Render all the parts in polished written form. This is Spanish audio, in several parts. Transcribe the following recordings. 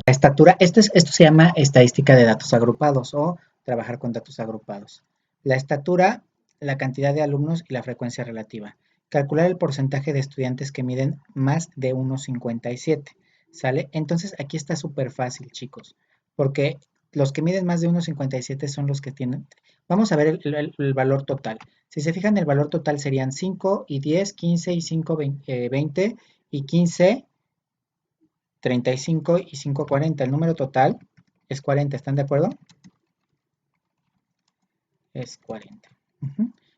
La estatura, esto se llama estadística de datos agrupados o trabajar con datos agrupados. La estatura, la cantidad de alumnos y la frecuencia relativa. Calcular el porcentaje de estudiantes que miden más de 1,57. ¿Sale? Entonces aquí está súper fácil, chicos, porque los que miden más de 1,57 son los que tienen. Vamos a ver el valor total. Si se fijan, el valor total serían 5 y 10, 15 y 5, 20 y 15, 35 y 5, 40. El número total es 40. ¿Están de acuerdo? Es 40.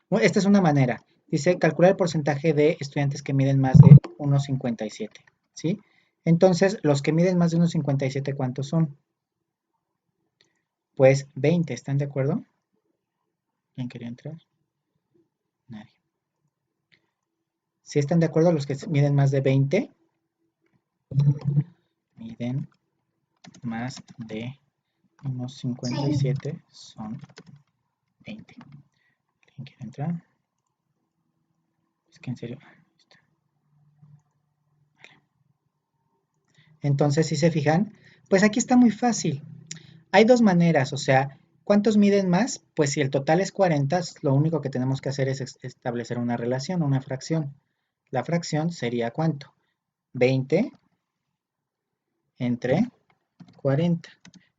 Bueno, esta es una manera. Dice calcular el porcentaje de estudiantes que miden más de 1,57. ¿Sí? Entonces, los que miden más de 1,57, ¿cuántos son? Pues 20. ¿Están de acuerdo? ¿Quién quería entrar? Nadie. Si están de acuerdo, los que miden más de 20, miden más de 1,57 son 20. ¿Quién quiere entrar? Es que en serio. Entonces, si se fijan, pues aquí está muy fácil. Hay dos maneras, o sea, ¿cuántos miden más? Pues si el total es 40, lo único que tenemos que hacer es establecer una relación, una fracción. La fracción sería ¿cuánto? 20 entre 40,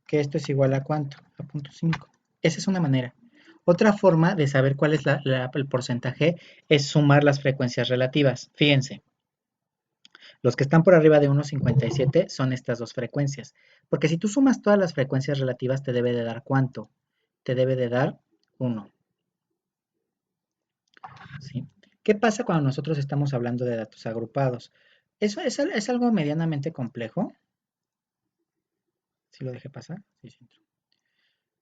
que esto es igual a ¿cuánto? A 0,5. Esa es una manera. Otra forma de saber cuál es el porcentaje es sumar las frecuencias relativas. Fíjense, los que están por arriba de 1,57 son estas dos frecuencias. Porque si tú sumas todas las frecuencias relativas, te debe de dar ¿cuánto? Te debe de dar 1. ¿Sí? ¿Qué pasa cuando nosotros estamos hablando de datos agrupados? Eso es algo medianamente complejo. ¿Sí lo dejé pasar? Sí, sí.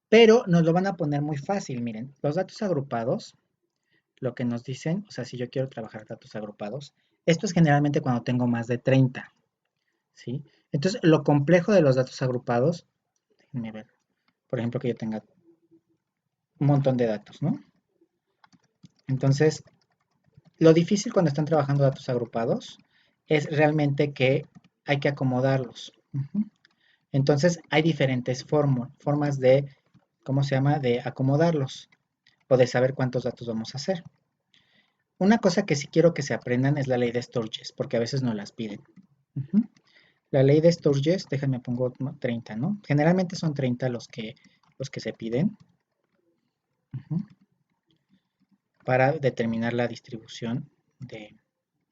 Pero nos lo van a poner muy fácil. Miren, los datos agrupados, lo que nos dicen, o sea, si yo quiero trabajar datos agrupados, esto es generalmente cuando tengo más de 30. ¿Sí? Entonces, lo complejo de los datos agrupados, déjenme ver, por ejemplo, que yo tenga un montón de datos, ¿no? Entonces, lo difícil cuando están trabajando datos agrupados es realmente que hay que acomodarlos. Entonces, hay diferentes formas de, ¿cómo se llama?, de acomodarlos o de saber cuántos datos vamos a hacer. Una cosa que sí quiero que se aprendan es la ley de Sturges, porque a veces no las piden. La ley de Sturges, déjame pongo 30, ¿no? Generalmente son 30 los que se piden para determinar la distribución de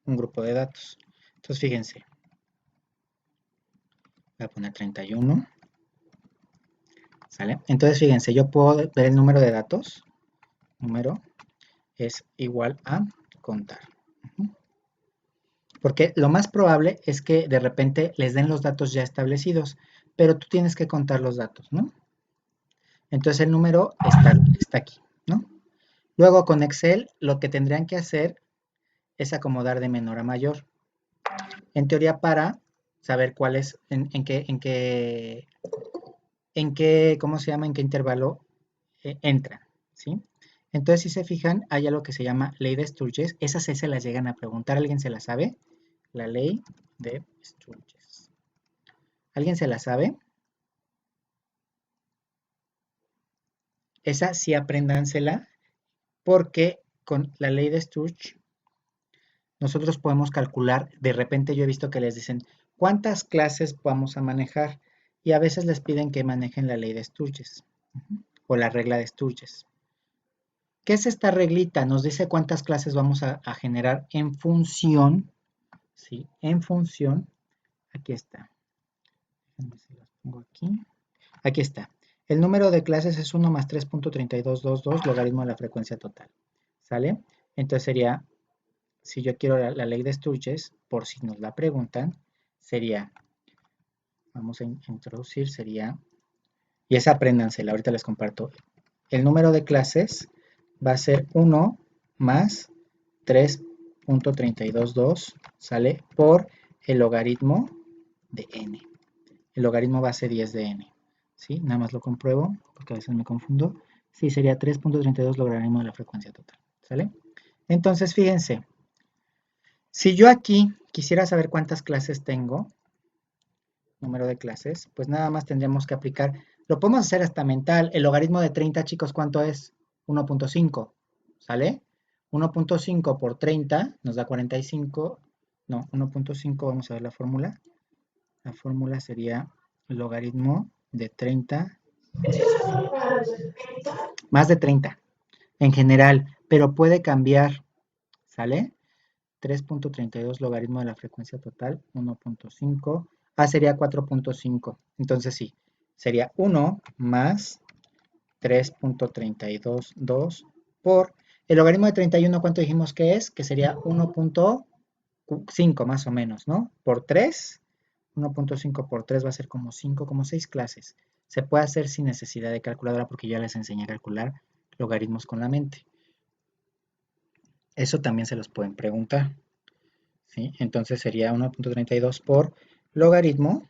un grupo de datos. Entonces, fíjense, voy a poner 31, ¿sale? Entonces, fíjense, yo puedo ver el número de datos, número es igual a contar. Porque lo más probable es que de repente les den los datos ya establecidos, pero tú tienes que contar los datos, ¿no? Entonces el número está aquí, ¿no? Luego con Excel lo que tendrían que hacer es acomodar de menor a mayor. En teoría para saber cuál es, en qué, ¿cómo se llama? En qué intervalo entran, ¿sí? Entonces, si se fijan, hay algo que se llama ley de Sturges. Esas sí se las llegan a preguntar. ¿Alguien se la sabe? La ley de Sturges. ¿Alguien se la sabe? Esa sí apréndansela porque con la ley de Sturge nosotros podemos calcular, de repente yo he visto que les dicen, ¿cuántas clases vamos a manejar? Y a veces les piden que manejen la ley de Sturges o la regla de Sturges. ¿Qué es esta reglita? Nos dice cuántas clases vamos a generar en función, ¿sí? En función, aquí está. Déjenme si las pongo aquí. Aquí está. El número de clases es 1 más 3.3222, logaritmo de la frecuencia total. ¿Sale? Entonces sería, si yo quiero la ley de Sturges, por si nos la preguntan, sería, vamos a introducir, sería, y esa apréndansela, ahorita les comparto. El número de clases va a ser 1 más 3.322, ¿sale? Por el logaritmo de n. El logaritmo va a ser 10 de n. ¿Sí? Nada más lo compruebo, porque a veces me confundo. Sí, sería 3.32 logaritmo de la frecuencia total. ¿Sale? Entonces, fíjense. Si yo aquí quisiera saber cuántas clases tengo, número de clases, pues nada más tendríamos que aplicar, lo podemos hacer hasta mental, el logaritmo de 30, chicos, ¿cuánto es? 1.5, ¿sale? 1.5 por 30 nos da 45, no, 1.5, vamos a ver la fórmula. La fórmula sería logaritmo de 30, más de 30 en general, pero puede cambiar, ¿sale? 3.32 logaritmo de la frecuencia total, 1.5, sería 4.5, entonces sí, sería 1 más 3.322 por el logaritmo de 31, ¿cuánto dijimos que es? Que sería 1.5 más o menos, ¿no? Por 3, 1.5 por 3 va a ser como 5, como 6 clases. Se puede hacer sin necesidad de calculadora porque ya les enseñé a calcular logaritmos con la mente. Eso también se los pueden preguntar, ¿sí? Entonces sería 1.32 por logaritmo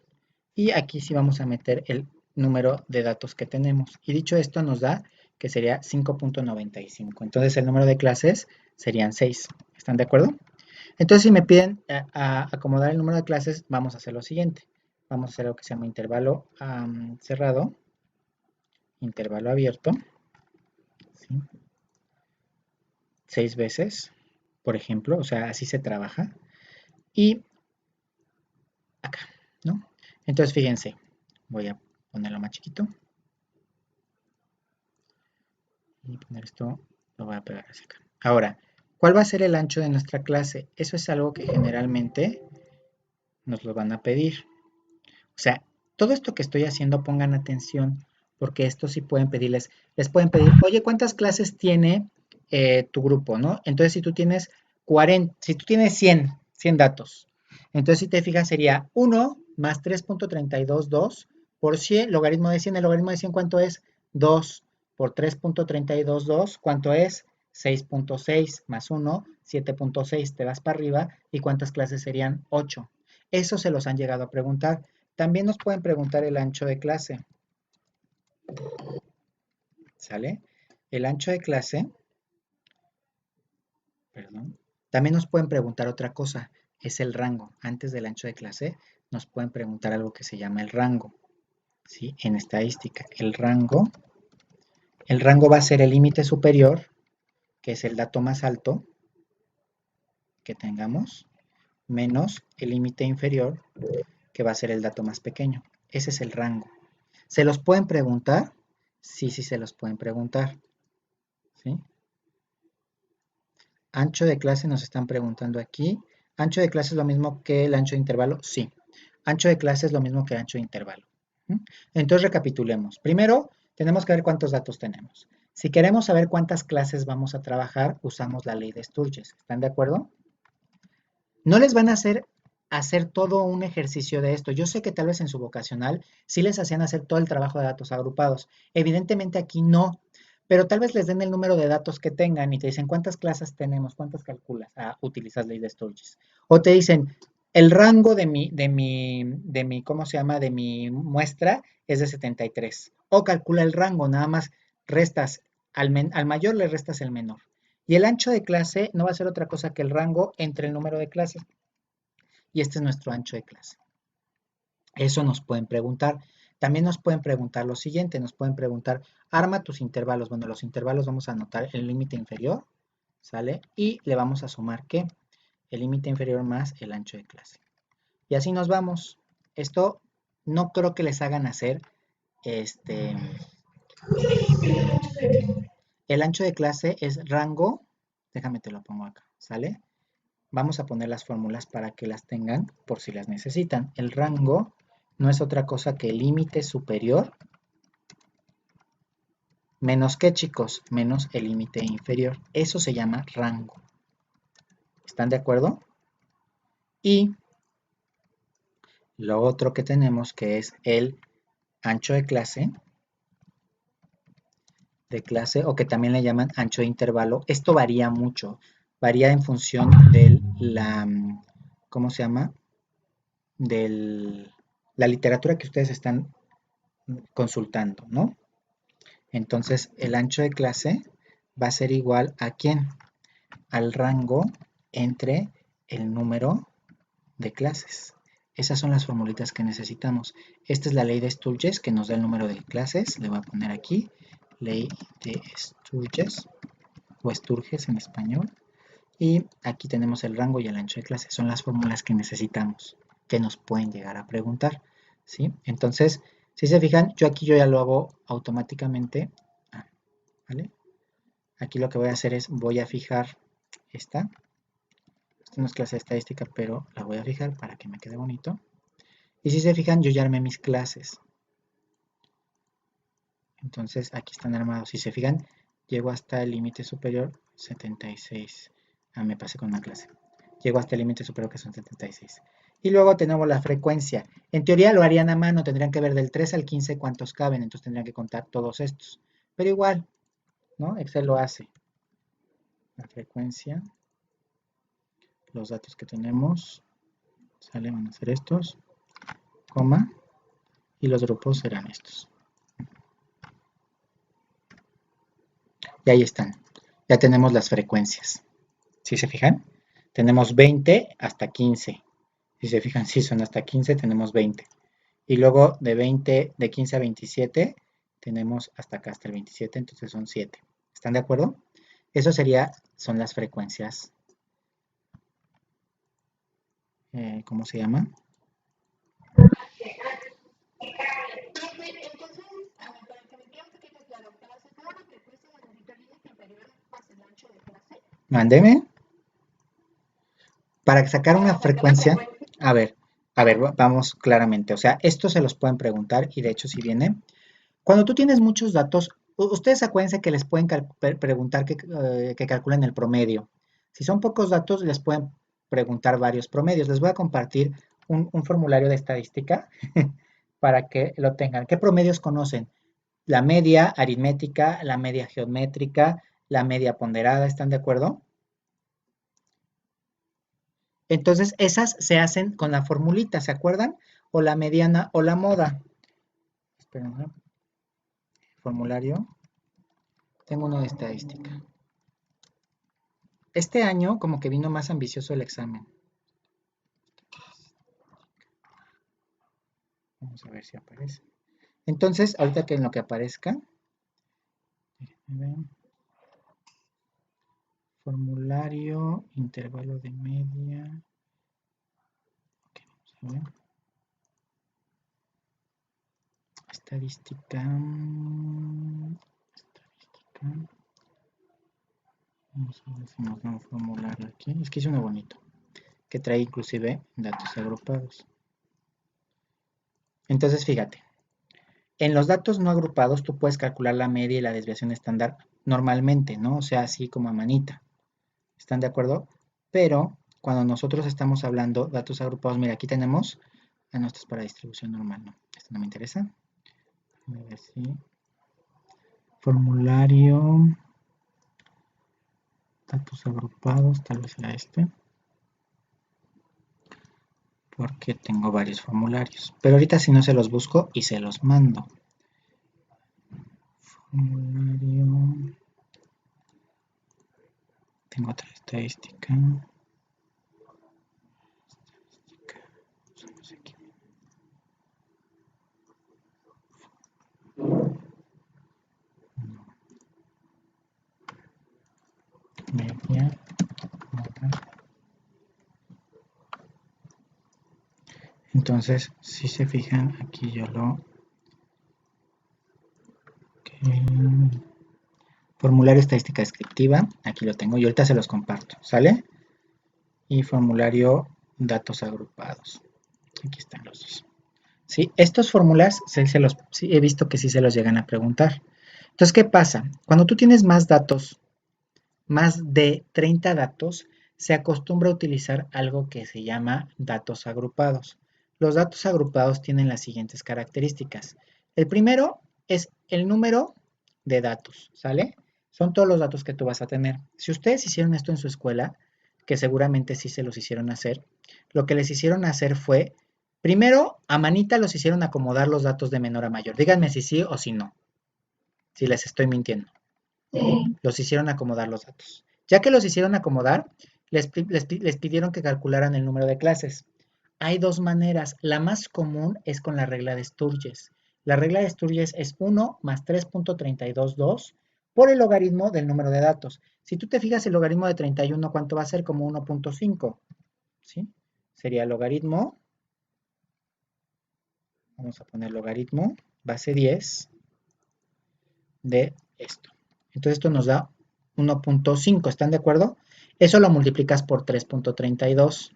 y aquí sí vamos a meter el número de datos que tenemos. Y dicho esto nos da que sería 5.95. Entonces el número de clases serían 6. ¿Están de acuerdo? Entonces si me piden acomodar el número de clases, vamos a hacer lo siguiente. Vamos a hacer lo que se llama intervalo cerrado, intervalo abierto, ¿sí? 6 veces, por ejemplo, o sea, así se trabaja. Y acá, ¿no? Entonces fíjense, voy a ponerlo más chiquito. Y poner esto, lo voy a pegar hacia acá. Ahora, ¿cuál va a ser el ancho de nuestra clase? Eso es algo que generalmente nos lo van a pedir. O sea, todo esto que estoy haciendo pongan atención, porque esto sí pueden pedirles, les pueden pedir, oye, ¿cuántas clases tiene tu grupo, no? Entonces, si tú tienes 40, si tú tienes 100 datos, entonces si te fijas sería 1 más 3.322 por 100, logaritmo de 100, el logaritmo de 100, ¿cuánto es? 2 por 3.322, ¿cuánto es? 6.6 más 1, 7.6, te vas para arriba, ¿y cuántas clases serían? 8. Eso se los han llegado a preguntar. También nos pueden preguntar el ancho de clase. ¿Sale? El ancho de clase, perdón. También nos pueden preguntar otra cosa, es el rango. Antes del ancho de clase nos pueden preguntar algo que se llama el rango. ¿Sí? En estadística, el rango va a ser el límite superior, que es el dato más alto que tengamos, menos el límite inferior, que va a ser el dato más pequeño. Ese es el rango. ¿Se los pueden preguntar? Sí, sí se los pueden preguntar. ¿Sí? Ancho de clase nos están preguntando aquí. ¿Ancho de clase es lo mismo que el ancho de intervalo? Sí. Ancho de clase es lo mismo que ancho de intervalo. Entonces recapitulemos. Primero, tenemos que ver cuántos datos tenemos. Si queremos saber cuántas clases vamos a trabajar, usamos la ley de Sturges. ¿Están de acuerdo? No les van a hacer todo un ejercicio de esto. Yo sé que tal vez en su vocacional sí les hacían hacer todo el trabajo de datos agrupados. Evidentemente aquí no, pero tal vez les den el número de datos que tengan y te dicen cuántas clases tenemos, cuántas calculas. Utilizas ley de Sturges. O te dicen el rango ¿cómo se llama? De mi muestra es de 73. O calcula el rango, nada más restas al mayor le restas el menor. Y el ancho de clase no va a ser otra cosa que el rango entre el número de clases. Y este es nuestro ancho de clase. Eso nos pueden preguntar. También nos pueden preguntar lo siguiente, nos pueden preguntar, arma tus intervalos. Bueno, los intervalos vamos a anotar el límite inferior, ¿sale? Y le vamos a sumar, ¿qué? El límite inferior más el ancho de clase. Y así nos vamos. Esto no creo que les hagan hacer, el ancho de clase es rango, déjame te lo pongo acá, ¿sale? Vamos a poner las fórmulas para que las tengan por si las necesitan. El rango no es otra cosa que el límite superior menos ¿qué, chicos? Menos el límite inferior. Eso se llama rango. ¿Están de acuerdo? Y lo otro que tenemos que es el ancho de clase o que también le llaman ancho de intervalo. Esto varía mucho. Varía en función de ¿cómo se llama? De la literatura que ustedes están consultando, ¿no? Entonces, el ancho de clase va a ser igual a ¿quién? Al rango entre el número de clases. Esas son las formulitas que necesitamos. Esta es la ley de Sturges que nos da el número de clases. Le voy a poner aquí, ley de Sturges, o Sturges en español. Y aquí tenemos el rango y el ancho de clase. Son las fórmulas que necesitamos, que nos pueden llegar a preguntar, ¿sí? Entonces, si se fijan, yo ya lo hago automáticamente, ¿vale? Aquí lo que voy a hacer es, voy a fijar esta. Esta no es clase de estadística, pero la voy a fijar para que me quede bonito. Y si se fijan, yo ya armé mis clases. Entonces, aquí están armados. Si se fijan, llego hasta el límite superior, 76. Me pasé con una clase. Llego hasta el límite superior, que son 76. Y luego tenemos la frecuencia. En teoría lo harían a mano, tendrían que ver del 3 al 15 cuántos caben, entonces tendrían que contar todos estos. Pero igual, ¿no? Excel lo hace. La frecuencia, los datos que tenemos, ¿sale? Van a ser estos, coma, y los grupos serán estos. Y ahí están. Ya tenemos las frecuencias. ¿Sí se fijan? Tenemos 20 hasta 15. Si se fijan, sí son hasta 15, tenemos 20. Y luego de 15 a 27, tenemos hasta acá, hasta el 27, entonces son 7. ¿Están de acuerdo? Eso son las frecuencias. ¿Cómo se llama? Mándeme. Para sacar una frecuencia, a ver, vamos claramente. O sea, esto se los pueden preguntar y de hecho si viene. Cuando tú tienes muchos datos, ustedes acuérdense que les pueden preguntar que calculen el promedio. Si son pocos datos, les pueden preguntar varios promedios. Les voy a compartir un formulario de estadística para que lo tengan. ¿Qué promedios conocen? La media aritmética, la media geométrica, la media ponderada, ¿están de acuerdo? Entonces, esas se hacen con la formulita, ¿se acuerdan? O la mediana o la moda. Esperen, ¿no? Formulario. Tengo uno de estadística. Este año como que vino más ambicioso el examen. Vamos a ver si aparece. Entonces, ahorita que en lo que aparezca, formulario, intervalo de media. Ok, vamos a ver. Estadística. Vamos a ver si nos da un formulario aquí. Es que hice uno bonito, que trae inclusive datos agrupados. Entonces, fíjate, en los datos no agrupados tú puedes calcular la media y la desviación estándar normalmente, ¿no? O sea, así como a manita. ¿Están de acuerdo? Pero cuando nosotros estamos hablando datos agrupados, mira, aquí tenemos, no, esto es para distribución normal, no, esto no me interesa. A ver si, formulario, datos agrupados, tal vez era este, porque tengo varios formularios. Pero ahorita si no se los busco y se los mando. Formulario, tengo otra estadística. Media, entonces, si se fijan, aquí yo lo... Formulario estadística descriptiva, aquí lo tengo y ahorita se los comparto, ¿sale? Y formulario datos agrupados, aquí están los dos. ¿Sí? Estos fórmulas sí, he visto que sí se los llegan a preguntar. Entonces, ¿qué pasa? Cuando tú tienes más datos, más de 30 datos, se acostumbra a utilizar algo que se llama datos agrupados. Los datos agrupados tienen las siguientes características. El primero es el número de datos, ¿sale? Son todos los datos que tú vas a tener. Si ustedes hicieron esto en su escuela, que seguramente sí se los hicieron hacer, lo que les hicieron hacer fue, primero, a manita los hicieron acomodar los datos de menor a mayor. Díganme si sí o si no, si les estoy mintiendo. Los hicieron acomodar los datos. Ya que los hicieron acomodar, les pidieron que calcularan el número de clases. Hay dos maneras. La más común es con la regla de Sturges. La regla de Sturges es 1 más 3.322 por el logaritmo del número de datos. Si tú te fijas el logaritmo de 31, ¿cuánto va a ser? Como 1.5. ¿Sí? Sería el logaritmo, vamos a poner logaritmo, base 10 de esto. Entonces esto nos da 1.5, ¿están de acuerdo? Eso lo multiplicas por 3.32,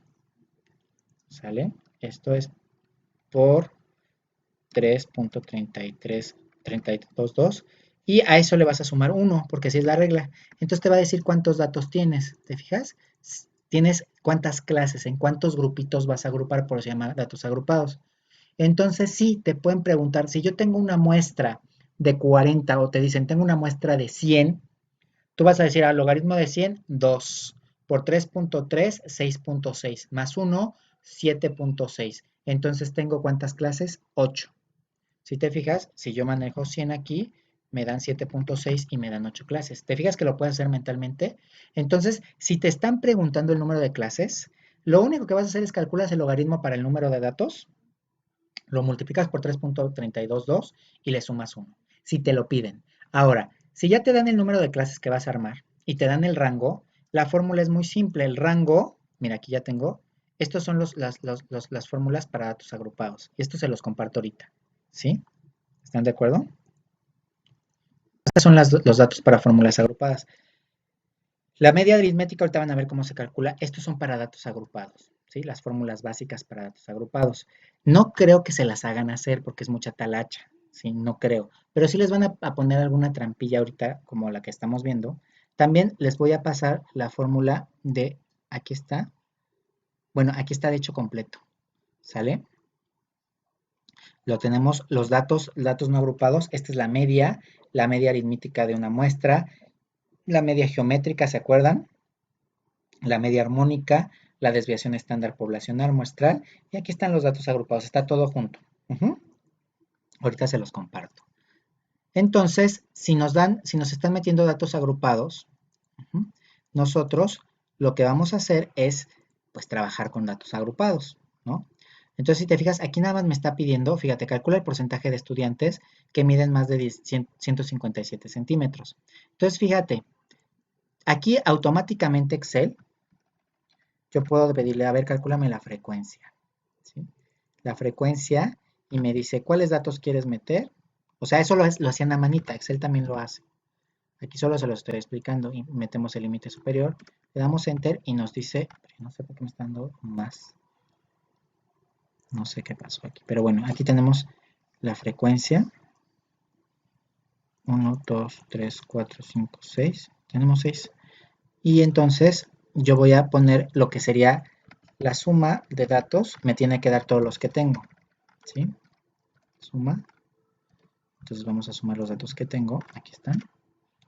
¿sale? Esto es por 3.32322 y a eso le vas a sumar 1, porque así es la regla. Entonces te va a decir cuántos datos tienes, ¿te fijas? Tienes cuántas clases, en cuántos grupitos vas a agrupar, por eso se llama datos agrupados. Entonces sí, te pueden preguntar, si yo tengo una muestra de 40 o te dicen tengo una muestra de 100, tú vas a decir al logaritmo de 100, 2, por 3.3, 6.6, más 1, 7.6. Entonces tengo ¿cuántas clases? 8. Si te fijas, si yo manejo 100 aquí, me dan 7.6 y me dan 8 clases. ¿Te fijas que lo puedes hacer mentalmente? Entonces, si te están preguntando el número de clases, lo único que vas a hacer es calculas el logaritmo para el número de datos, lo multiplicas por 3.322 y le sumas 1, si te lo piden. Ahora, si ya te dan el número de clases que vas a armar y te dan el rango, la fórmula es muy simple. El rango, mira, aquí ya tengo, estos son las fórmulas para datos agrupados. Y esto se los comparto ahorita, ¿sí? ¿Están de acuerdo? Estos son los datos para fórmulas agrupadas. La media aritmética, ahorita van a ver cómo se calcula. Estos son para datos agrupados, ¿sí? Las fórmulas básicas para datos agrupados. No creo que se las hagan hacer porque es mucha talacha, ¿sí? No creo. Pero sí les van a poner alguna trampilla ahorita, como la que estamos viendo. También les voy a pasar la fórmula de, aquí está. Bueno, aquí está de hecho completo, ¿sale? Lo tenemos, los datos no agrupados. Esta es la media aritmética de una muestra, la media geométrica, ¿se acuerdan? La media armónica, la desviación estándar poblacional muestral, y aquí están los datos agrupados, está todo junto. Ahorita se los comparto. Entonces, si nos están metiendo datos agrupados, nosotros lo que vamos a hacer es, pues, trabajar con datos agrupados, ¿no? Entonces, si te fijas, aquí nada más me está pidiendo, fíjate, calcula el porcentaje de estudiantes que miden más de 157 centímetros. Entonces, fíjate, aquí automáticamente Excel, yo puedo pedirle, a ver, calcúlame la frecuencia, ¿sí? La frecuencia, y me dice, ¿cuáles datos quieres meter? O sea, eso lo hacían a manita, Excel también lo hace. Aquí solo se lo estoy explicando y metemos el límite superior, le damos Enter y nos dice, no sé por qué me está dando más, no sé qué pasó aquí, pero bueno, aquí tenemos la frecuencia, 1, 2, 3, 4, 5, 6, tenemos 6, y entonces yo voy a poner lo que sería la suma de datos, me tiene que dar todos los que tengo, ¿sí? Suma, entonces vamos a sumar los datos que tengo, aquí están,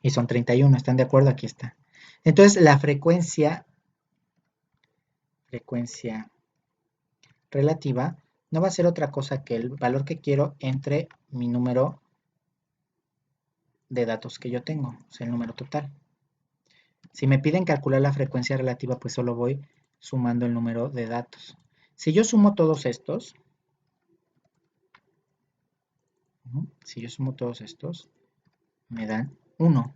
y son 31, ¿están de acuerdo? Aquí está. Entonces la frecuencia relativa no va a ser otra cosa que el valor que quiero entre mi número de datos que yo tengo, o sea, el número total. Si me piden calcular la frecuencia relativa, pues solo voy sumando el número de datos. Si yo sumo todos estos, me dan 1.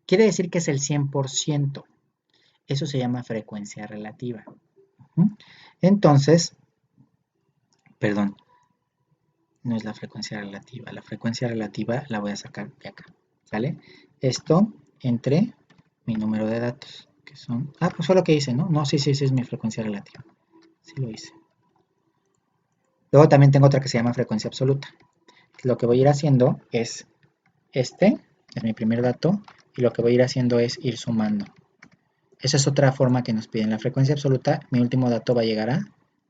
Quiere decir que es el 100%. Eso se llama frecuencia relativa. Entonces, perdón, no es la frecuencia relativa. La frecuencia relativa la voy a sacar de acá, ¿sale? Esto entre mi número de datos, que son... Ah, pues fue lo que hice, ¿no? No, sí, es mi frecuencia relativa. Sí lo hice. Luego también tengo otra que se llama frecuencia absoluta. Lo que voy a ir haciendo es este, es mi primer dato, y lo que voy a ir haciendo es ir sumando. Esa es otra forma que nos piden. La frecuencia absoluta, mi último dato va a llegar a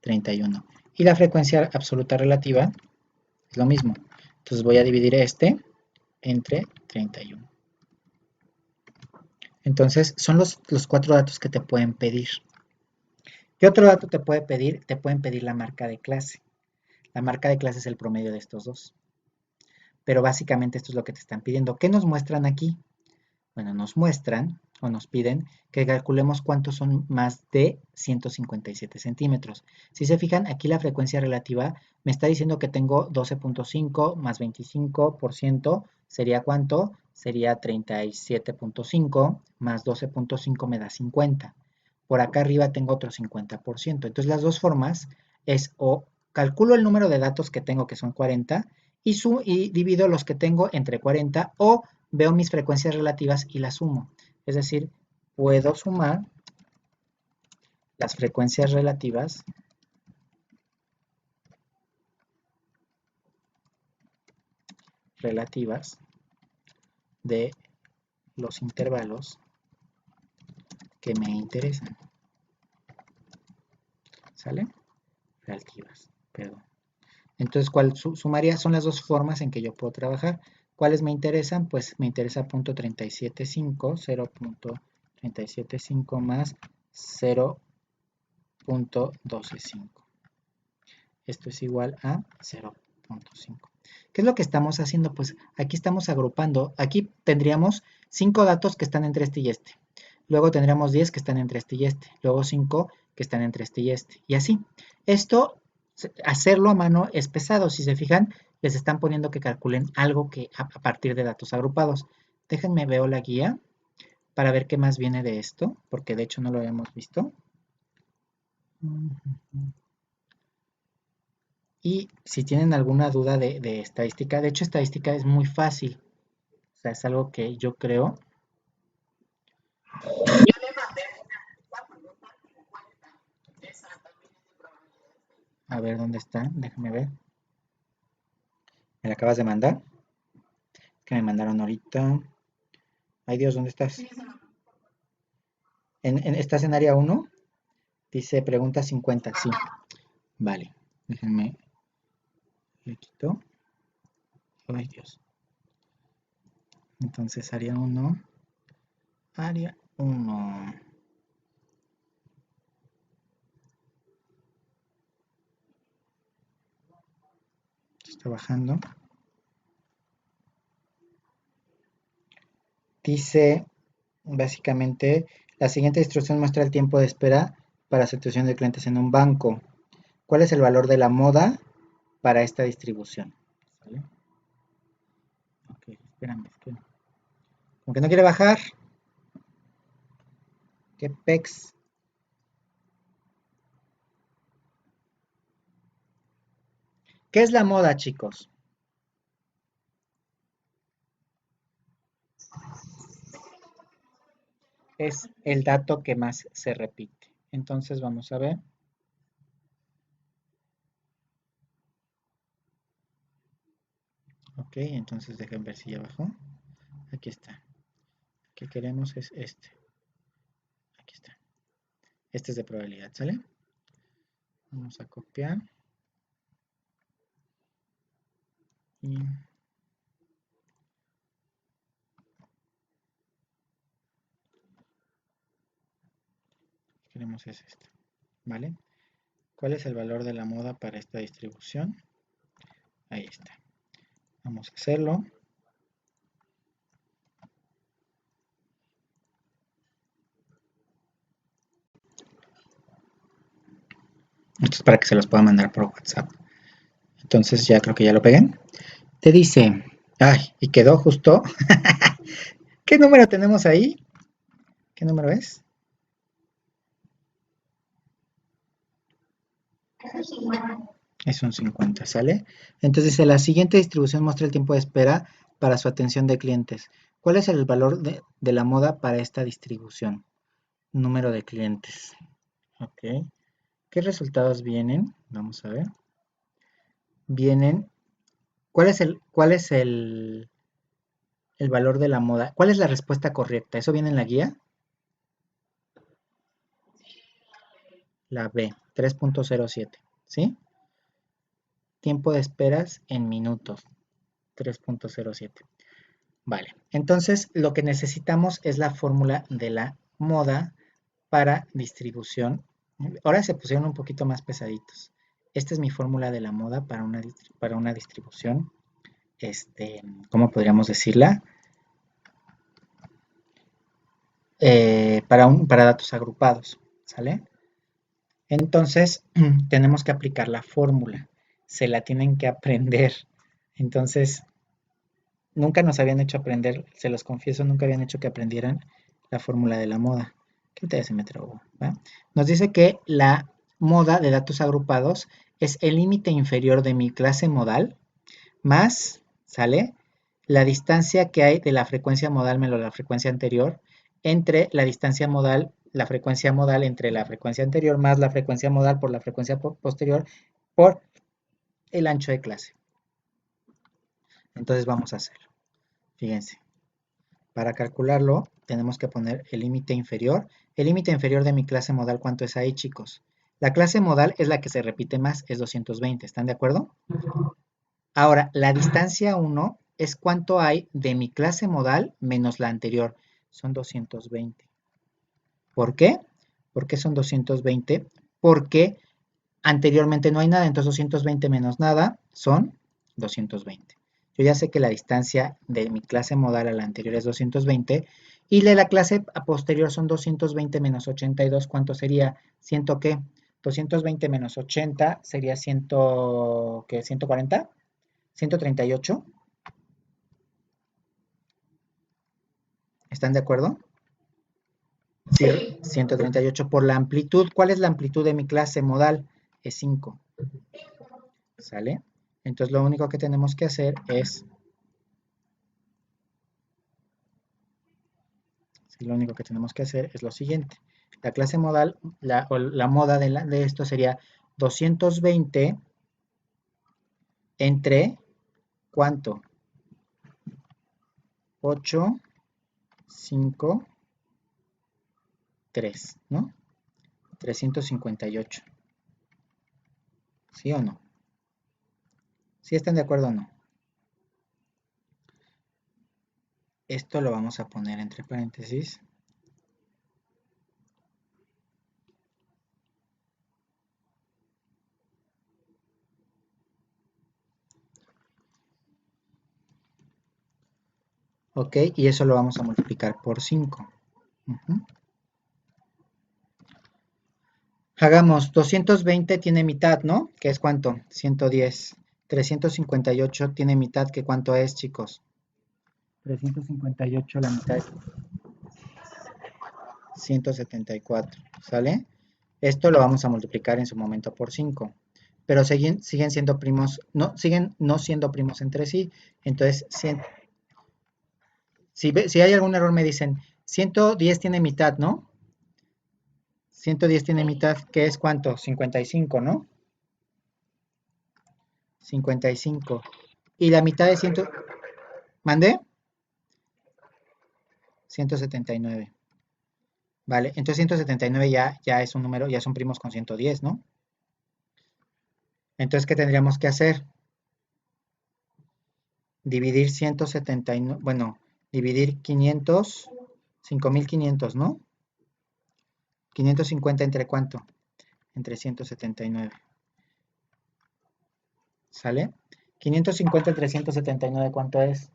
31. Y la frecuencia absoluta relativa es lo mismo. Entonces voy a dividir este entre 31. Entonces son los 4 datos que te pueden pedir. ¿Qué otro dato te puede pedir? Te pueden pedir la marca de clase. La marca de clase es el promedio de estos dos. Pero básicamente esto es lo que te están pidiendo. ¿Qué nos muestran aquí? bueno, nos muestran o nos piden que calculemos cuántos son más de 157 centímetros. Si se fijan, aquí la frecuencia relativa me está diciendo que tengo 12.5 más 25%, ¿sería cuánto? Sería 37.5 más 12.5 me da 50. Por acá arriba tengo otro 50%. Entonces las dos formas es o calculo el número de datos que tengo, que son 40, y divido los que tengo entre 40, o veo mis frecuencias relativas y las sumo. Es decir, puedo sumar las frecuencias relativas de los intervalos que me interesan. ¿Sale? Relativas, perdón. Entonces, ¿cuál sumaría? Son las dos formas en que yo puedo trabajar. ¿Cuáles me interesan? Pues me interesa .375, 0.375 más 0.125. Esto es igual a 0.5. ¿Qué es lo que estamos haciendo? Pues aquí estamos agrupando. Aquí tendríamos 5 datos que están entre este y este. Luego tendríamos 10 que están entre este y este. Luego 5 que están entre este y este. Y así. Esto, hacerlo a mano es pesado. Si se fijan, les están poniendo que calculen algo que a partir de datos agrupados. Déjenme veo la guía para ver qué más viene de esto, porque de hecho no lo habíamos visto. Y si tienen alguna duda de estadística, de hecho estadística es muy fácil. O sea, es algo que yo creo. A ver dónde está, déjame ver. ¿Me la acabas de mandar? Que me mandaron ahorita. Ay Dios, ¿dónde estás? ¿Estás en área 1? Dice pregunta 50, sí. Vale, déjenme. Le quito. Ay Dios. Entonces área 1. Área 1. Está bajando. Dice, básicamente, la siguiente instrucción muestra el tiempo de espera para aceptación de clientes en un banco. ¿Cuál es el valor de la moda para esta distribución? ¿Sale? Ok, espérame, es que como que no quiere bajar. ¿Qué pex? ¿Qué es la moda, chicos? Es el dato que más se repite. Entonces vamos a ver. Ok, entonces dejen ver si ya bajó. Aquí está. ¿Qué queremos? Es este. Aquí está. Este es de probabilidad, ¿sale? Vamos a copiar. Y queremos es este. ¿Vale? ¿Cuál es el valor de la moda para esta distribución? Ahí está. Vamos a hacerlo. Esto es para que se los pueda mandar por WhatsApp. Entonces ya creo que ya lo pegué. Te dice, ay, y quedó justo. ¿Qué número tenemos ahí? ¿Qué número es? Es un 50, ¿sale? Entonces dice, la siguiente distribución muestra el tiempo de espera para su atención de clientes. ¿Cuál es el valor de la moda para esta distribución? Número de clientes. Ok. ¿Qué resultados vienen? Vamos a ver. Vienen. ¿Cuál es el valor de la moda? ¿Cuál es la respuesta correcta? ¿Eso viene en la guía? La B, 3.07. ¿Sí? Tiempo de esperas en minutos, 3.07. Vale, entonces lo que necesitamos es la fórmula de la moda para distribución. Ahora se pusieron un poquito más pesaditos. Esta es mi fórmula de la moda para una distribución, ¿cómo podríamos decirla? para datos agrupados, ¿sale? Entonces, tenemos que aplicar la fórmula, se la tienen que aprender. Entonces, nunca nos habían hecho aprender, se los confieso, nunca habían hecho que aprendieran la fórmula de la moda. ¿Qué te me trabó? ¿Va? Nos dice que la moda de datos agrupados es el límite inferior de mi clase modal más, ¿sale? La distancia que hay de la frecuencia modal menos la frecuencia anterior entre la distancia modal, la frecuencia modal entre la frecuencia anterior más la frecuencia modal por la frecuencia posterior por el ancho de clase. Entonces vamos a hacerlo. Fíjense. Para calcularlo, tenemos que poner el límite inferior. El límite inferior de mi clase modal, ¿cuánto es ahí, chicos? La clase modal es la que se repite más, es 220. ¿Están de acuerdo? Ahora, la distancia 1 es cuánto hay de mi clase modal menos la anterior. Son 220. ¿Por qué? ¿Por qué son 220? Porque anteriormente no hay nada, entonces 220 menos nada son 220. Yo ya sé que la distancia de mi clase modal a la anterior es 220 y de la clase posterior son 220 menos 82. ¿Cuánto sería? ¿100 qué? 220 menos 80 sería 100, ¿qué? ¿140? ¿138? ¿Están de acuerdo? Sí, 138 por la amplitud. ¿Cuál es la amplitud de mi clase modal? Es 5. ¿Sale? Entonces lo único que tenemos que hacer es, lo único que tenemos que hacer es lo siguiente. La clase modal, la moda de esto sería 220 entre, ¿cuánto? 8, 5, 3, ¿no? 358. ¿Sí o no? ¿Sí están de acuerdo o no? Esto lo vamos a poner entre paréntesis. Ok, y eso lo vamos a multiplicar por 5. Hagamos, 220 tiene mitad, ¿no? ¿Qué es cuánto? 110. 358 tiene mitad, ¿qué cuánto es, chicos? 358 la mitad es 174, ¿sale? Esto lo vamos a multiplicar en su momento por 5. Pero siguen siendo primos, no, siguen no siendo primos entre sí. Entonces, si hay algún error me dicen, 110 tiene mitad, ¿no? 110 tiene mitad, ¿qué es cuánto? 55, ¿no? 55. Y la mitad de 100, ¿mandé? 179. Vale, entonces 179 ya es un número, ya son primos con 110, ¿no? Entonces, ¿qué tendríamos que hacer? Dividir 179, bueno, dividir 500, 5500, ¿no? 550 entre cuánto? Entre 179. ¿Sale? 550 entre 179, ¿cuánto es?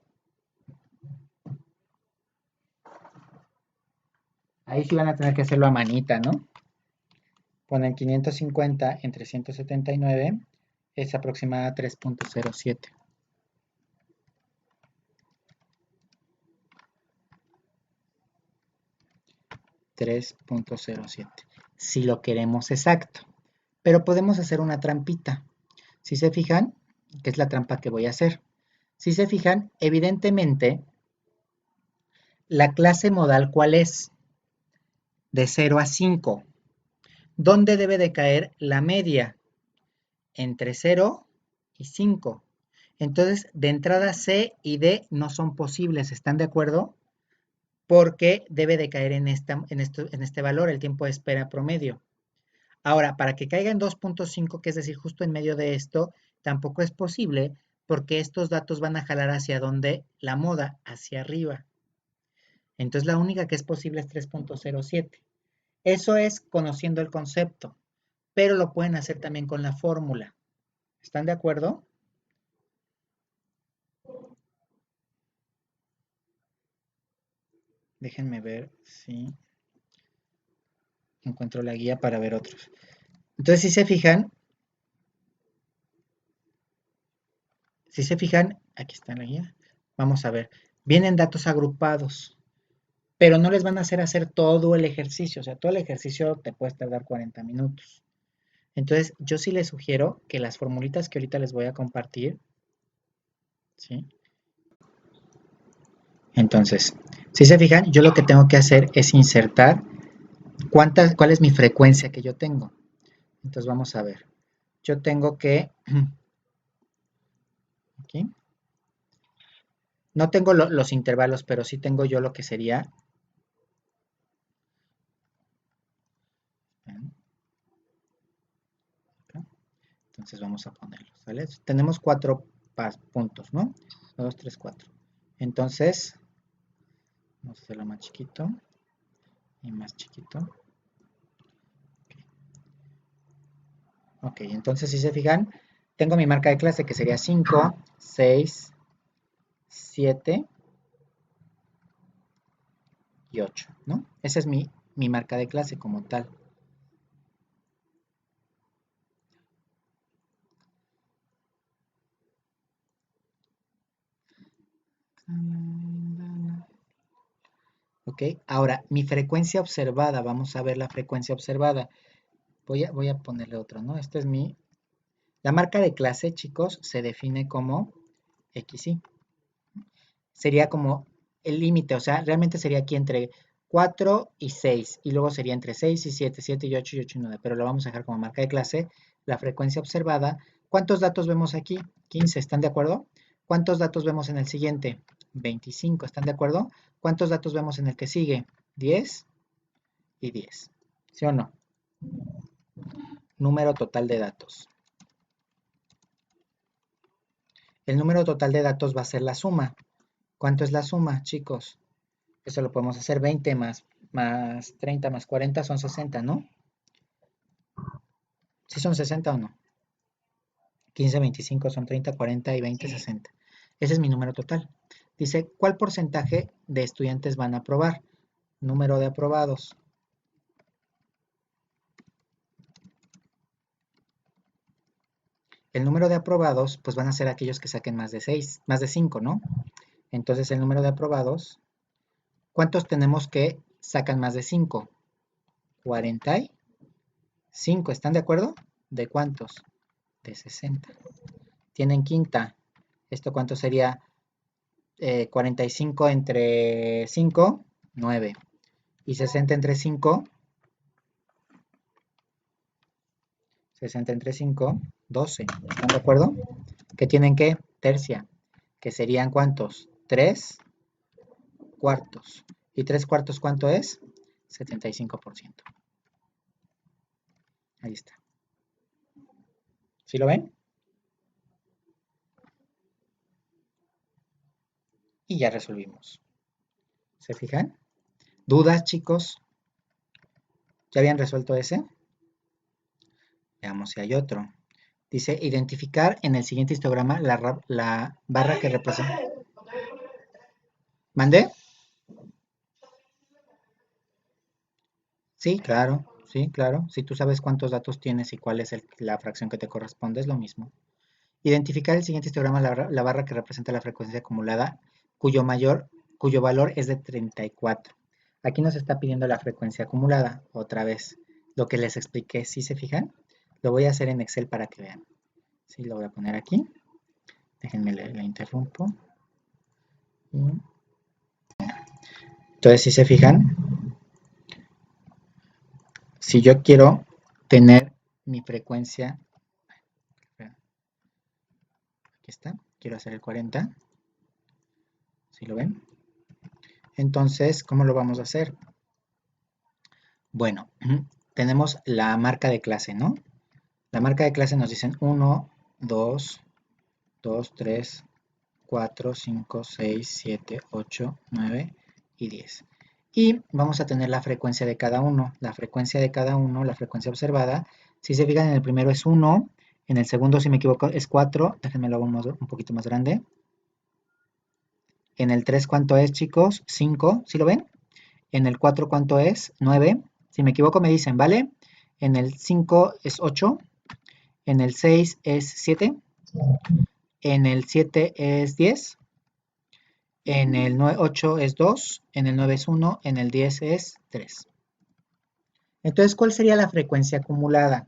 Ahí sí van a tener que hacerlo a manita, ¿no? Ponen 550 entre 179, es aproximada a 3.07. 3.07, si lo queremos exacto. Pero podemos hacer una trampita. Si se fijan, que es la trampa que voy a hacer. Si se fijan, evidentemente, la clase modal, ¿cuál es? De 0 a 5. ¿Dónde debe de caer la media? Entre 0 y 5. Entonces, de entrada C y D no son posibles, ¿están de acuerdo? Porque debe de caer en este valor, el tiempo de espera promedio. Ahora, para que caiga en 2.5, que es decir, justo en medio de esto, tampoco es posible porque estos datos van a jalar hacia donde la moda, hacia arriba. Entonces, la única que es posible es 3.07. Eso es conociendo el concepto, pero lo pueden hacer también con la fórmula. ¿Están de acuerdo? Déjenme ver si encuentro la guía para ver otros. Entonces, si se fijan, aquí está la guía. Vamos a ver. Vienen datos agrupados, pero no les van a hacer todo el ejercicio. O sea, todo el ejercicio te puede tardar 40 minutos. Entonces, yo sí les sugiero que las formulitas que ahorita les voy a compartir, ¿sí? Entonces, si se fijan, yo lo que tengo que hacer es insertar cuál es mi frecuencia que yo tengo. Entonces, vamos a ver. Yo tengo que, aquí, no tengo los intervalos, pero sí tengo yo lo que sería, entonces vamos a ponerlo, ¿vale? Tenemos 4 puntos, ¿no? 2, 3, 4. Entonces, vamos a hacerlo más chiquito y más chiquito. Ok, entonces si se fijan, tengo mi marca de clase que sería 5, 6, 7 y 8, ¿no? Esa es mi marca de clase como tal. Ok, ahora mi frecuencia observada, vamos a ver la frecuencia observada. Voy a ponerle otro, ¿no? Esta es la marca de clase, chicos, se define como XY. Sería como el límite, o sea, realmente sería aquí entre 4 y 6, y luego sería entre 6 y 7, 7 y 8 y 8 y 9, pero lo vamos a dejar como marca de clase, la frecuencia observada. ¿Cuántos datos vemos aquí? 15, ¿están de acuerdo? ¿Cuántos datos vemos en el siguiente? 25, ¿están de acuerdo? ¿Cuántos datos vemos en el que sigue? 10 y 10, ¿sí o no? Número total de datos. El número total de datos va a ser la suma. ¿Cuánto es la suma, chicos? Eso lo podemos hacer 20 más 30 más 40 son 60, ¿no? ¿Sí son 60 o no? 15, 25 son 30, 40 y 20, 60. Ese es mi número total. Dice, ¿cuál porcentaje de estudiantes van a aprobar? Número de aprobados. El número de aprobados, pues van a ser aquellos que saquen más de 6, más de 5, ¿no? Entonces el número de aprobados, ¿cuántos tenemos que sacan más de 5? 45, ¿están de acuerdo? ¿De cuántos? De 60. Tienen quinta. ¿Esto cuánto sería? 45 entre 5, 9. Y 60 entre 5, 60 entre 5, 12. ¿Están de acuerdo? ¿Qué tienen que? Tercia. ¿Que serían cuántos? 3 cuartos. ¿Y 3 cuartos cuánto es? 75%. Ahí está. ¿Sí lo ven? Y ya resolvimos. ¿Se fijan? ¿Dudas, chicos? ¿Ya habían resuelto ese? Veamos si hay otro. Dice, identificar en el siguiente histograma la barra que representa. ¿Mandé? Sí, claro, sí, claro. Si tú sabes cuántos datos tienes y cuál es la fracción que te corresponde, es lo mismo. Identificar el siguiente histograma, la barra que representa la frecuencia acumulada, cuyo valor es de 34. Aquí nos está pidiendo la frecuencia acumulada, otra vez. Lo que les expliqué, ¿sí se fijan? Lo voy a hacer en Excel para que vean. Sí, lo voy a poner aquí. Déjenme le interrumpo. Entonces, si se fijan, si yo quiero tener mi frecuencia, aquí está, quiero hacer el 40, ¿sí lo ven? Entonces, ¿cómo lo vamos a hacer? Bueno, tenemos la marca de clase, ¿no? La marca de clase nos dicen 1, 2, 2, 3, 4, 5, 6, 7, 8, 9 y 10. Y vamos a tener la frecuencia de cada uno. La frecuencia de cada uno, la frecuencia observada. Si se fijan, en el primero es 1, en el segundo, si me equivoco, es 4. Déjenme lo hago un poquito más grande. En el 3, ¿cuánto es, chicos? 5. ¿Sí lo ven? En el 4, ¿cuánto es? 9. Si me equivoco, me dicen, ¿vale? En el 5 es 8. En el 6 es 7. En el 7 es 10. En el 8 es 2. En el 9 es 1. En el 10 es 3. Entonces, ¿cuál sería la frecuencia acumulada?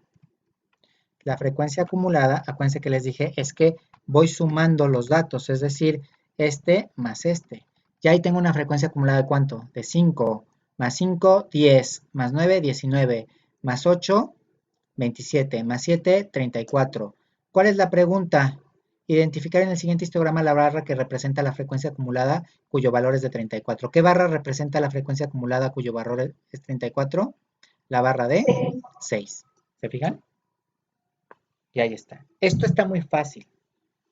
La frecuencia acumulada, acuérdense que les dije, es que voy sumando los datos, es decir, este más este. Ya ahí tengo una frecuencia acumulada de ¿cuánto? De 5, más 5, 10, más 9, 19, más 8, 27, más 7, 34. ¿Cuál es la pregunta? Identificar en el siguiente histograma la barra que representa la frecuencia acumulada cuyo valor es de 34. ¿Qué barra representa la frecuencia acumulada cuyo valor es 34? La barra de 6. ¿Se fijan? Y ahí está. Esto está muy fácil,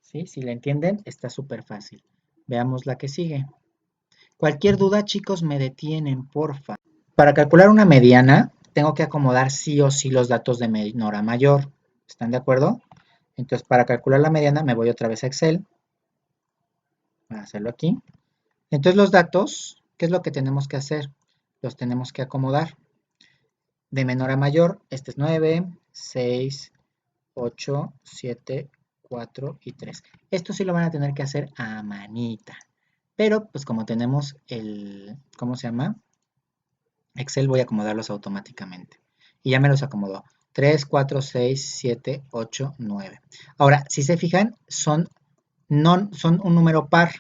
¿sí? Si la entienden, está súper fácil. Veamos la que sigue. Cualquier duda, chicos, me detienen, porfa. Para calcular una mediana, tengo que acomodar sí o sí los datos de menor a mayor. ¿Están de acuerdo? Entonces, para calcular la mediana, me voy otra vez a Excel. Voy a hacerlo aquí. Entonces, los datos, ¿qué es lo que tenemos que hacer? Los tenemos que acomodar. De menor a mayor, este es 9, 6, 8, 7, 4 y 3. Esto sí lo van a tener que hacer a manita. Pero, pues como tenemos el, ¿cómo se llama? Excel, voy a acomodarlos automáticamente. Y ya me los acomodó. 3, 4, 6, 7, 8, 9. Ahora, si se fijan, son un número par.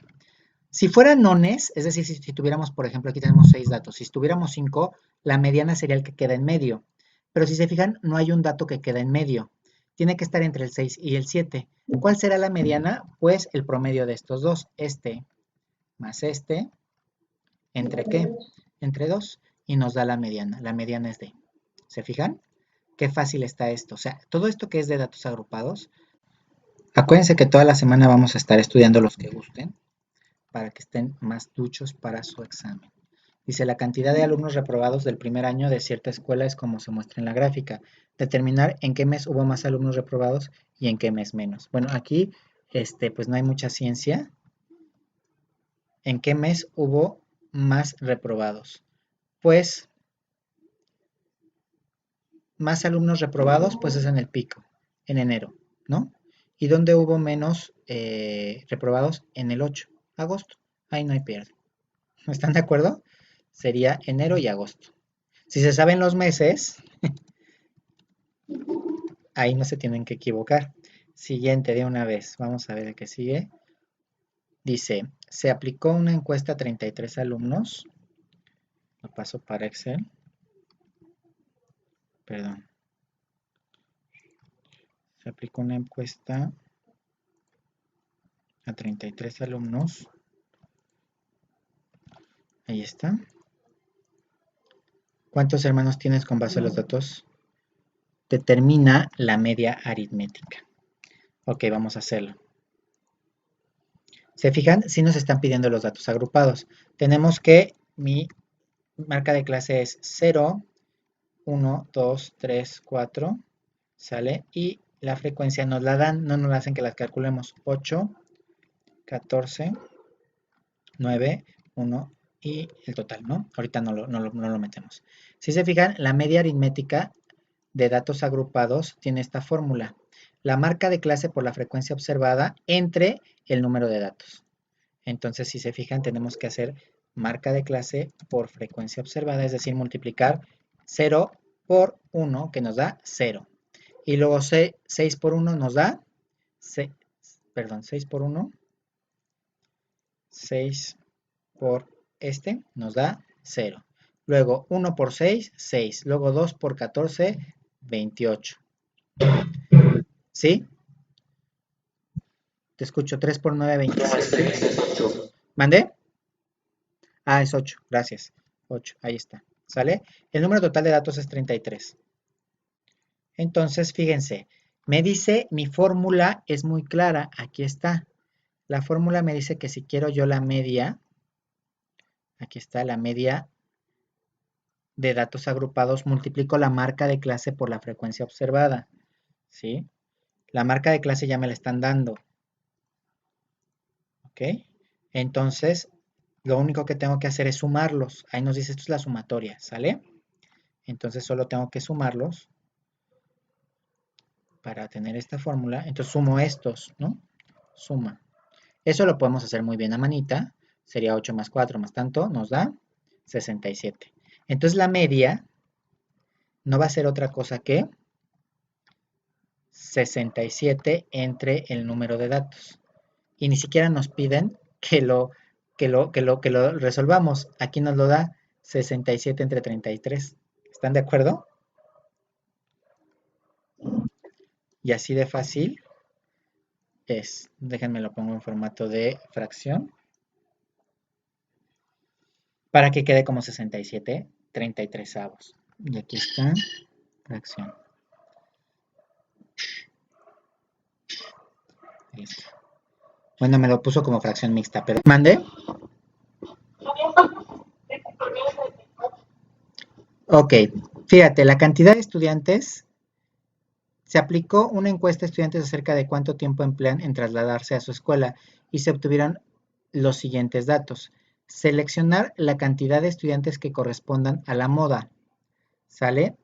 Si fueran nones, es decir, si tuviéramos, por ejemplo, aquí tenemos 6 datos. Si tuviéramos 5, la mediana sería el que queda en medio. Pero si se fijan, no hay un dato que queda en medio. Tiene que estar entre el 6 y el 7. ¿Cuál será la mediana? Pues el promedio de estos dos. Este más este, ¿entre qué? Entre 2. Y nos da la mediana. La mediana es de. ¿Se fijan? Qué fácil está esto. O sea, todo esto que es de datos agrupados, acuérdense que toda la semana vamos a estar estudiando los que gusten para que estén más duchos para su examen. Dice, la cantidad de alumnos reprobados del primer año de cierta escuela es como se muestra en la gráfica. Determinar en qué mes hubo más alumnos reprobados y en qué mes menos. Bueno, aquí pues no hay mucha ciencia. ¿En qué mes hubo más reprobados? Pues más alumnos reprobados, pues es en el pico, en enero, ¿no? ¿Y dónde hubo menos reprobados? En el 8, agosto. Ahí no hay pierde. ¿Están de acuerdo? Sería enero y agosto. Si se saben los meses, ahí no se tienen que equivocar. Siguiente de una vez. Vamos a ver el que sigue. Dice, se aplicó una encuesta a 33 alumnos. Lo paso para Excel. Perdón. Se aplicó una encuesta a 33 alumnos. Ahí está. ¿Cuántos hermanos tienes con base a los datos? Determina la media aritmética. Ok, vamos a hacerlo. ¿Se fijan? Sí nos están pidiendo los datos agrupados. Tenemos que mi marca de clase es 0, 1, 2, 3, 4, ¿sale? Y la frecuencia nos la dan, no nos la hacen que las calculemos. 8, 14, 9, 1 y el total, ¿no? Ahorita no lo metemos. Si se fijan, la media aritmética de datos agrupados tiene esta fórmula. La marca de clase por la frecuencia observada entre el número de datos. Entonces, si se fijan, tenemos que hacer marca de clase por frecuencia observada, es decir, multiplicar 0 por 1, que nos da 0. Y luego 6 por 1 nos da, 6 por 1, 6 por este nos da 0. Luego 1 por 6, 6. Luego 2 por 14, 28. ¿Sí? Te escucho. 3 por 9, 27. ¿Mandé? Ah, es 8. Gracias. 8. Ahí está. ¿Sale? El número total de datos es 33. Entonces, fíjense. Me dice, mi fórmula es muy clara. Aquí está. La fórmula me dice que si quiero yo la media, aquí está la media de datos agrupados, multiplico la marca de clase por la frecuencia observada. ¿Sí? La marca de clase ya me la están dando. ¿Ok? Entonces, Lo único que tengo que hacer es sumarlos. Ahí nos dice, esto es la sumatoria, ¿sale? Entonces solo tengo que sumarlos para tener esta fórmula. Entonces sumo estos, ¿no? Suma. Eso lo podemos hacer muy bien a manita. Sería 8 más 4 más tanto, nos da 67. Entonces la media no va a ser otra cosa que 67 entre el número de datos. Y ni siquiera nos piden que lo resolvamos. Aquí nos lo da 67 entre 33. ¿Están de acuerdo? Y así de fácil es. Déjenme lo pongo en formato de fracción para que quede como 67 33avos. Y aquí está fracción. Listo. Bueno, me lo puso como fracción mixta, pero mande. Ok, fíjate, la cantidad de estudiantes, se aplicó una encuesta a estudiantes acerca de cuánto tiempo emplean en trasladarse a su escuela y se obtuvieron los siguientes datos. Seleccionar la cantidad de estudiantes que correspondan a la moda. ¿Sale?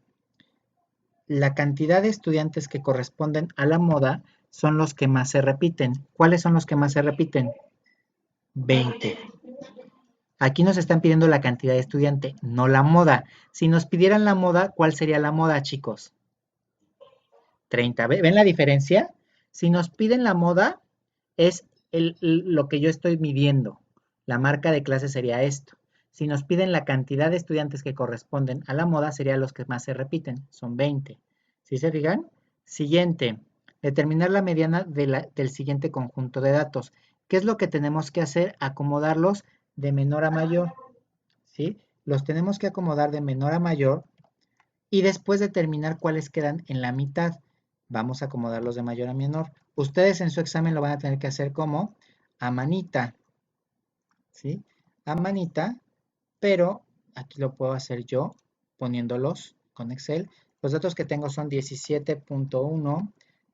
La cantidad de estudiantes que corresponden a la moda son los que más se repiten. ¿Cuáles son los que más se repiten? 20. Aquí nos están pidiendo la cantidad de estudiante, no la moda. Si nos pidieran la moda, ¿cuál sería la moda, chicos? 30. ¿Ven la diferencia? Si nos piden la moda, es lo que yo estoy midiendo. La marca de clase sería esto. Si nos piden la cantidad de estudiantes que corresponden a la moda, serían los que más se repiten. Son 20. ¿Sí se fijan? Siguiente. Determinar la mediana del siguiente conjunto de datos. ¿Qué es lo que tenemos que hacer? Acomodarlos de menor a mayor. ¿Sí? Los tenemos que acomodar de menor a mayor y después determinar cuáles quedan en la mitad. Vamos a acomodarlos de mayor a menor. Ustedes en su examen lo van a tener que hacer como a manita, ¿sí? A manita, pero aquí lo puedo hacer yo poniéndolos con Excel. Los datos que tengo son 17.1,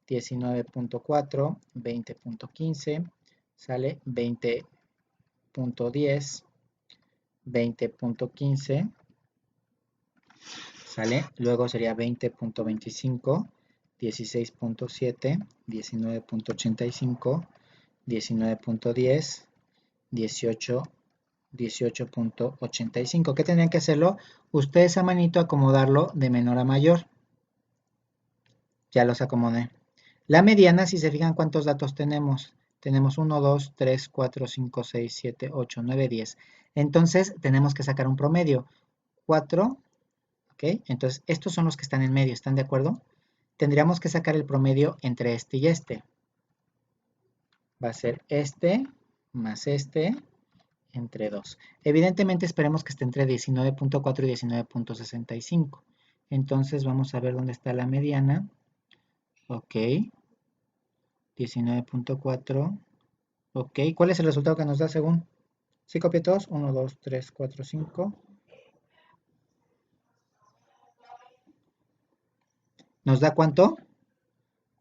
19.4, 20.15, sale 20.10, 20.15, ¿sale? Luego sería 20.25, 16.7, 19.85, 19.10, 18, 18.85. ¿Qué tendrían que hacerlo? Ustedes a manito acomodarlo de menor a mayor. Ya los acomodé. La mediana, si se fijan cuántos datos tenemos. Tenemos 1, 2, 3, 4, 5, 6, 7, 8, 9, 10. Entonces tenemos que sacar un promedio. 4, ¿ok? Entonces estos son los que están en medio, ¿están de acuerdo? Tendríamos que sacar el promedio entre este y este. Va a ser este más este entre 2. Evidentemente esperemos que esté entre 19.4 y 19.65. Entonces vamos a ver dónde está la mediana. Ok. 19.4. Ok. ¿Cuál es el resultado que nos da según? ¿Sí copié todos? 1, 2, 3, 4, 5. ¿Nos da cuánto?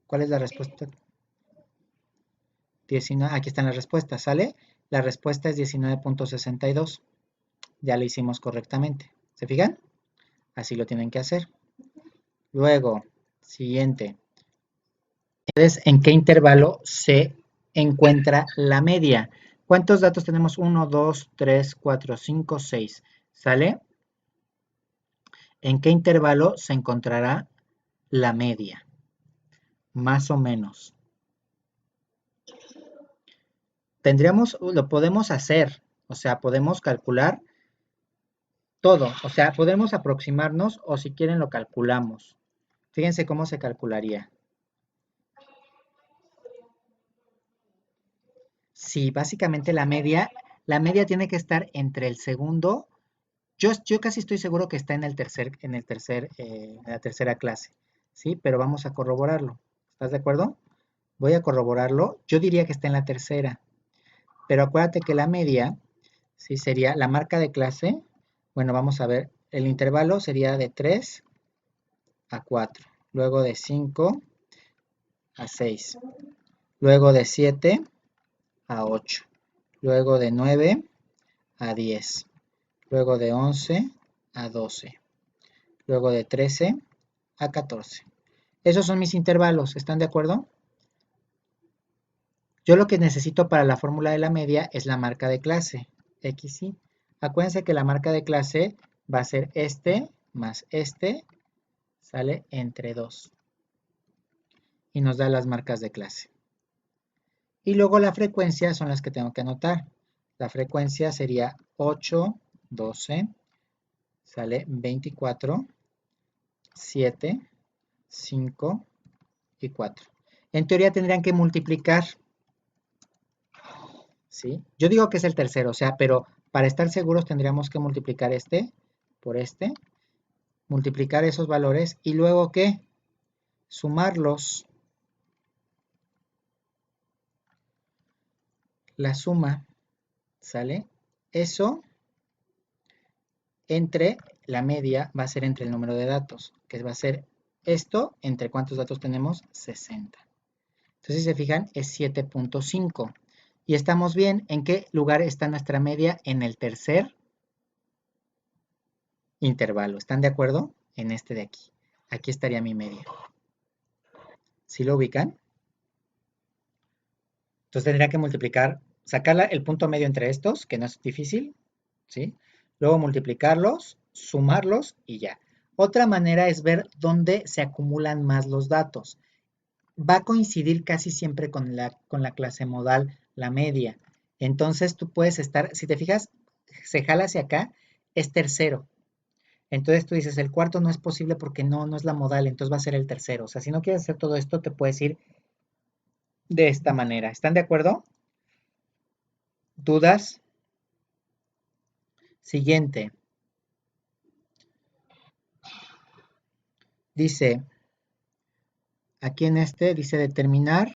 ¿Cuál es la respuesta? 19. Aquí están las respuestas, ¿sale? La respuesta es 19.62. Ya lo hicimos correctamente. ¿Se fijan? Así lo tienen que hacer. Luego, siguiente. ¿En qué intervalo se encuentra la media? ¿Cuántos datos tenemos? 1, 2, 3, 4, 5, 6. ¿Sale? ¿En qué intervalo se encontrará la media? Más o menos. Lo podemos hacer, o sea, podemos calcular todo, o sea, podemos aproximarnos o si quieren lo calculamos. Fíjense cómo se calcularía. Sí, básicamente la media tiene que estar entre el segundo. Yo casi estoy seguro que está en la tercera clase, ¿sí? Pero vamos a corroborarlo. ¿Estás de acuerdo? Voy a corroborarlo. Yo diría que está en la tercera, pero acuérdate que la media, ¿sí? Sería la marca de clase. Bueno, vamos a ver. El intervalo sería de 3 a 4, luego de 5 a 6, luego de 7 a 8, luego de 9 a 10, luego de 11 a 12, luego de 13 a 14. Esos son mis intervalos, ¿están de acuerdo? Yo lo que necesito para la fórmula de la media es la marca de clase, XY. Acuérdense que la marca de clase va a ser este más este, sale entre 2. Y nos da las marcas de clase. Y luego la frecuencia son las que tengo que anotar. La frecuencia sería 8, 12, sale 24, 7, 5 y 4. En teoría tendrían que multiplicar, ¿sí? Yo digo que es el tercero, o sea, pero para estar seguros tendríamos que multiplicar este por este, multiplicar esos valores y luego ¿qué? Sumarlos. La suma, ¿sale? Eso entre la media va a ser entre el número de datos, que va a ser esto, entre cuántos datos tenemos, 60. Entonces, si se fijan, es 7.5. Y estamos bien, ¿en qué lugar está nuestra media? En el tercer intervalo. ¿Están de acuerdo? En este de aquí. Aquí estaría mi media. ¿Sí lo ubican? Entonces tendría que multiplicar, sacar el punto medio entre estos, que no es difícil, ¿sí? Luego multiplicarlos, sumarlos y ya. Otra manera es ver dónde se acumulan más los datos. Va a coincidir casi siempre con la clase modal, la media. Entonces tú puedes estar, si te fijas, se jala hacia acá, es tercero. Entonces tú dices, el cuarto no es posible porque no es la modal, entonces va a ser el tercero. O sea, si no quieres hacer todo esto, te puedes ir de esta manera. ¿Están de acuerdo? ¿Dudas? Siguiente. Dice, aquí en este dice determinar